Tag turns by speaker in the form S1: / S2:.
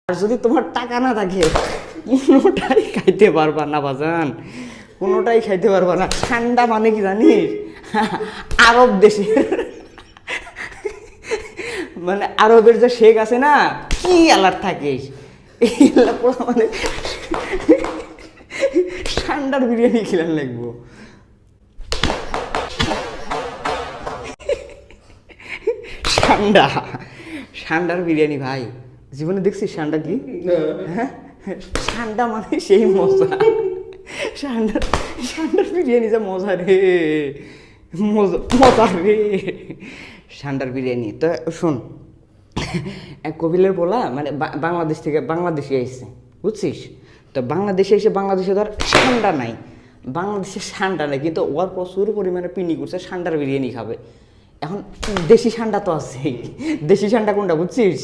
S1: আর যদি তোমার টাকা না থাকে কোনোটাই খাইতে পারবা না বাজান, কোনোটাই খাইতে পারবা না। ঠান্ডা মানে কি জানিস, আরব দেশের মানে আরবের যে শেখ আছে না, কি আলার থাকিস মানে ঠান্ডার বিরিয়ানি খেলার লাগবো। ঠান্ডা ঠান্ডার বিরিয়ানি ভাই, জীবনে দেখছিস ঠান্ডা কি? হ্যাঁ, ঠান্ডা মানে সেই মজা। ঠান্ডার ঠান্ডার বিরিয়ানি যা মজা রে, মজা মজা রে ঠান্ডার বিরিয়ানি। তো শোন, এক কপিলের বলা মানে বাংলাদেশ থেকে বাংলাদেশে এসেছে বুঝছিস, তো বাংলাদেশে এসে বাংলাদেশে ধর ঠান্ডা নাই, বাংলাদেশে ঠান্ডা নাই, কিন্তু ওর প্রচুর পরিমাণে পিনি করছে ঠান্ডার বিরিয়ানি খাবে। এখন দেশি ঠান্ডা তো আছেই, দেশি ঠান্ডা কোনটা বুঝছিস?